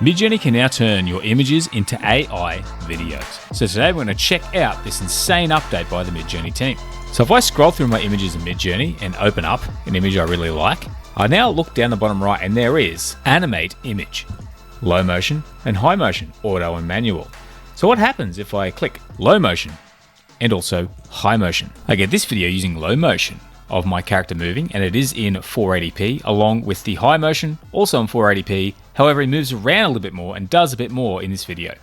Midjourney can now turn your images into AI videos. So today we're going to check out this insane update by the Midjourney team. So if I scroll through my images in Midjourney and open up an image I really like, I now look down the bottom right and there is Animate Image, Low Motion and High Motion, Auto and Manual. So what happens if I click Low Motion and also High Motion? I get this video using low motion of my character moving, and it is in 480p, along with the high motion, also in 480p. However, he moves around a little bit more and does a bit more in this video.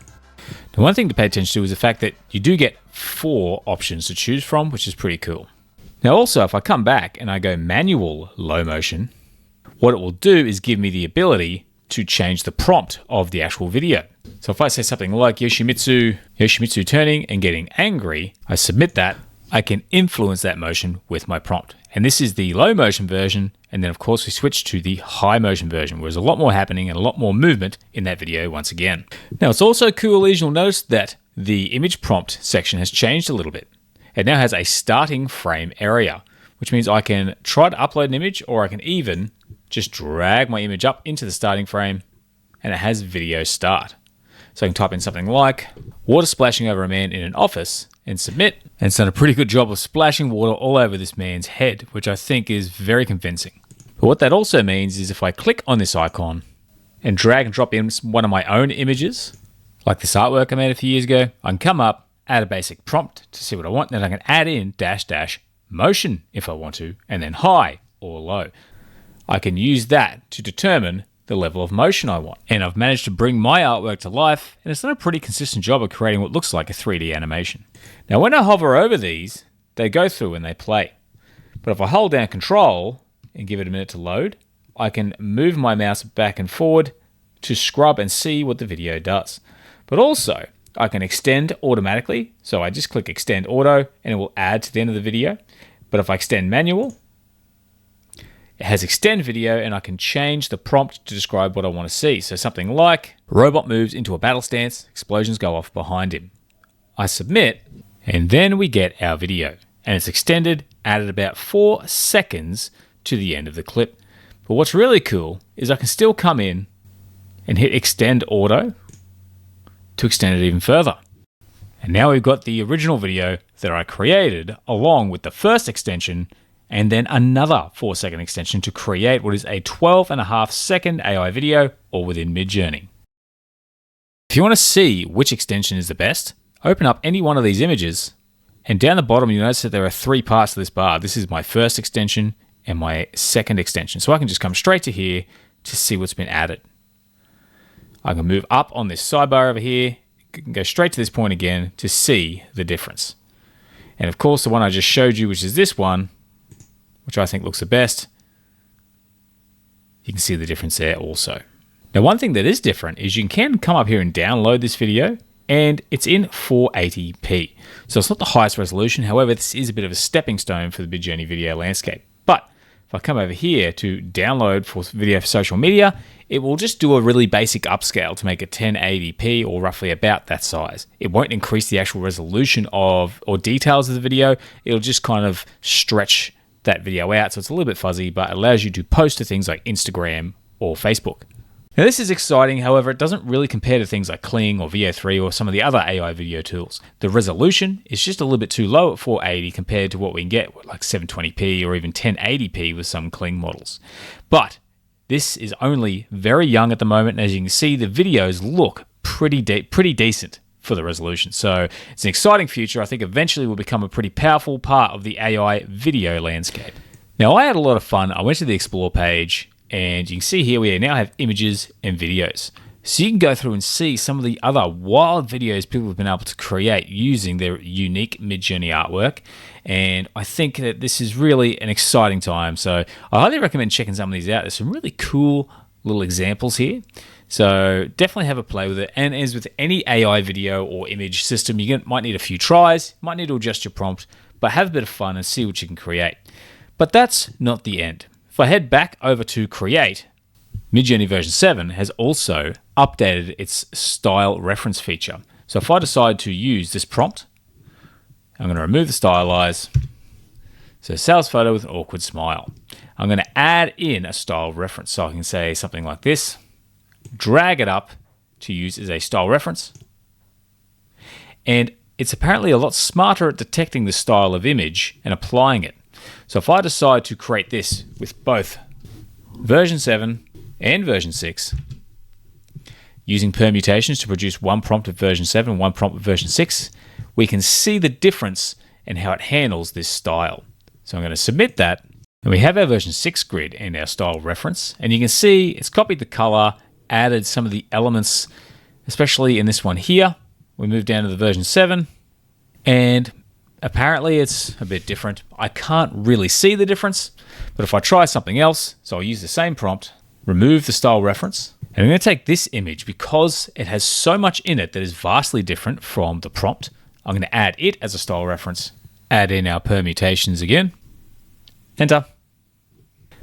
Now, one thing to pay attention to is the fact that you do get 4 options to choose from, which is pretty cool. Now, also, if I come back and I go manual low motion, what it will do is give me the ability to change the prompt of the actual video. So if I say something like Yoshimitsu turning and getting angry, I submit that, I can influence that motion with my prompt. And this is the low motion version. And then of course we switch to the high motion version, where there's a lot more happening and a lot more movement in that video once again. Now it's also cool as you'll notice that the image prompt section has changed a little bit. It now has a starting frame area, which means I can try to upload an image, or I can even just drag my image up into the starting frame and it has video start. So I can type in something like water splashing over a man in an office and submit. And it's done a pretty good job of splashing water all over this man's head, which I think is very convincing. But what that also means is if I click on this icon and drag and drop in one of my own images, like this artwork I made a few years ago, I can come up, add a basic prompt to see what I want, then I can add in -- motion if I want to, and then high or low. I can use that to determine the level of motion I want. And I've managed to bring my artwork to life, and it's done a pretty consistent job of creating what looks like a 3D animation. Now when I hover over these, they go through and they play. But if I hold down Control and give it a minute to load, I can move my mouse back and forward to scrub and see what the video does. But also, I can extend automatically. So I just click Extend Auto and it will add to the end of the video. But if I extend Manual, it has extend video and I can change the prompt to describe what I want to see. So something like robot moves into a battle stance, explosions go off behind him. I submit, and then we get our video. And it's extended, added about 4 seconds to the end of the clip. But what's really cool is I can still come in and hit extend auto to extend it even further. And now we've got the original video that I created along with the first extension, and then another 4-second extension to create what is a 12.5-second AI video, all within Midjourney. If you want to see which extension is the best, open up any one of these images, and down the bottom you'll notice that there are 3 parts to this bar. This is my first extension and my second extension. So I can just come straight to here to see what's been added. I can move up on this sidebar over here, go straight to this point again to see the difference. And of course the one I just showed you, which is this one, which I think looks the best, you can see the difference there also. Now one thing that is different is you can come up here and download this video, and it's in 480p. So it's not the highest resolution, however this is a bit of a stepping stone for the Midjourney video landscape. But if I come over here to download for video for social media, it will just do a really basic upscale to make it 1080p or roughly about that size. It won't increase the actual resolution of or details of the video. It'll just kind of stretch that video out, so it's a little bit fuzzy, but it allows you to post to things like Instagram or Facebook. Now this is exciting, however, it doesn't really compare to things like Kling or VO3 or some of the other AI video tools. The resolution is just a little bit too low at 480 compared to what we can get like 720p or even 1080p with some Kling models. But this is only very young at the moment, and as you can see, the videos look pretty decent for the resolution. So it's an exciting future. I think eventually will become a pretty powerful part of the AI video landscape. Now I had a lot of fun. I went to the Explore page, and you can see here we now have images and videos. So you can go through and see some of the other wild videos people have been able to create using their unique Midjourney artwork. And I think that this is really an exciting time. So I highly recommend checking some of these out. There's some really cool little examples here. So definitely have a play with it. And as with any AI video or image system, you might need a few tries, might need to adjust your prompt, but have a bit of fun and see what you can create. But that's not the end. If I head back over to Create, Midjourney version 7 has also updated its style reference feature. So if I decide to use this prompt, I'm going to remove the stylize. So sales photo with an awkward smile. I'm going to add in a style reference. So I can say something like this, drag it up to use as a style reference. And it's apparently a lot smarter at detecting the style of image and applying it. So if I decide to create this with both version 7 and version 6, using permutations to produce one prompt of version 7 and one prompt of version 6, we can see the difference in how it handles this style. So I'm going to submit that, and we have our version 6 grid and our style reference, and you can see it's copied the color, added some of the elements, especially in this one here. We move down to the version 7, and apparently it's a bit different. I can't really see the difference, but if I try something else, so I'll use the same prompt, remove the style reference, and I'm going to take this image because it has so much in it that is vastly different from the prompt. I'm going to add it as a style reference, add in our permutations again, enter.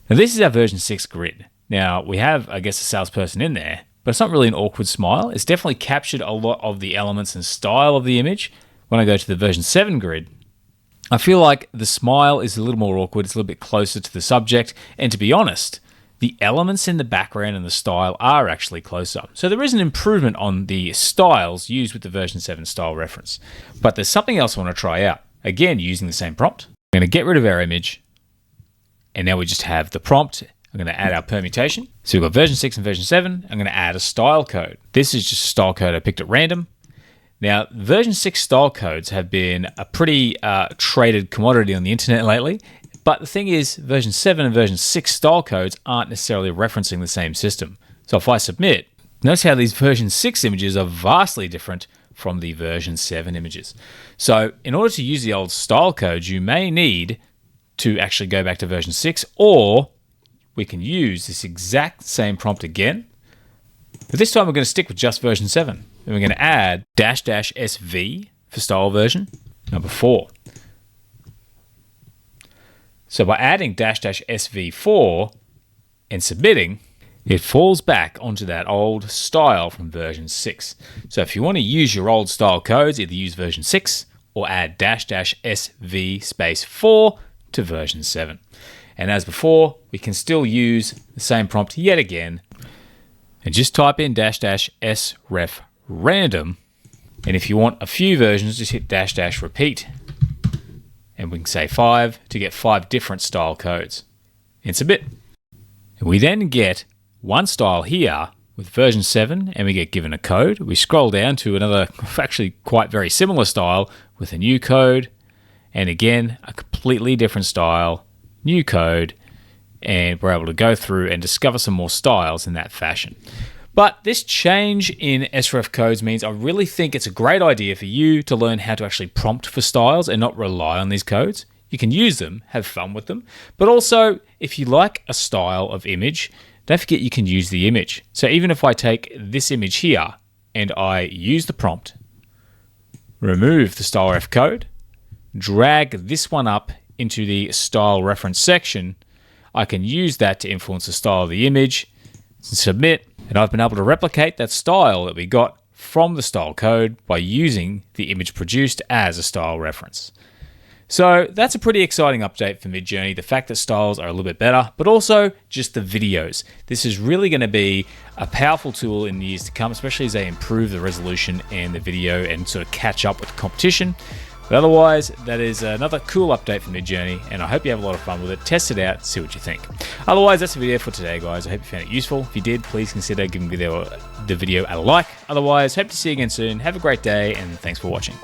Now this is our version 6 grid. Now we have, I guess, a salesperson in there, but it's not really an awkward smile. It's definitely captured a lot of the elements and style of the image. When I go to the version 7 grid, I feel like the smile is a little more awkward. It's a little bit closer to the subject. And to be honest, the elements in the background and the style are actually closer. So there is an improvement on the styles used with the version 7 style reference. But there's something else I want to try out. Again, using the same prompt. I'm going to get rid of our image. And now we just have the prompt. I'm going to add our permutation. So we've got version 6 and version 7. I'm going to add a style code. This is just a style code I picked at random. Now, version 6 style codes have been a pretty traded commodity on the internet lately. But the thing is, version 7 and version 6 style codes aren't necessarily referencing the same system. So if I submit, notice how these version 6 images are vastly different from the version 7 images. So in order to use the old style codes, you may need to actually go back to version 6, or we can use this exact same prompt again. But this time we're going to stick with just version 7. Then we're going to add --SV for style version number 4. So by adding --SV4 and submitting, it falls back onto that old style from version 6. So if you want to use your old style codes, either use version 6 or add --SV space 4 to version 7. And as before, we can still use the same prompt yet again and just type in --sref random. And if you want a few versions, just hit --repeat. And we can say 5 to get 5 different style codes and submit. And we then get one style here with version 7 and we get given a code. We scroll down to another actually quite very similar style with a new code. And again, a completely different style, new code, and we're able to go through and discover some more styles in that fashion. But this change in sref codes means I really think it's a great idea for you to learn how to actually prompt for styles and not rely on these codes. You can use them, have fun with them, but also if you like a style of image, don't forget you can use the image. So even if I take this image here and I use the prompt, remove the style ref code, drag this one up into the style reference section, I can use that to influence the style of the image, submit, and I've been able to replicate that style that we got from the style code by using the image produced as a style reference. So that's a pretty exciting update for Midjourney, the fact that styles are a little bit better, but also just the videos. This is really going to be a powerful tool in the years to come, especially as they improve the resolution and the video and sort of catch up with the competition. But otherwise, that is another cool update for Midjourney, and I hope you have a lot of fun with it. Test it out, see what you think. Otherwise, that's the video for today, guys. I hope you found it useful. If you did, please consider giving the video a like. Otherwise, hope to see you again soon. Have a great day, and thanks for watching.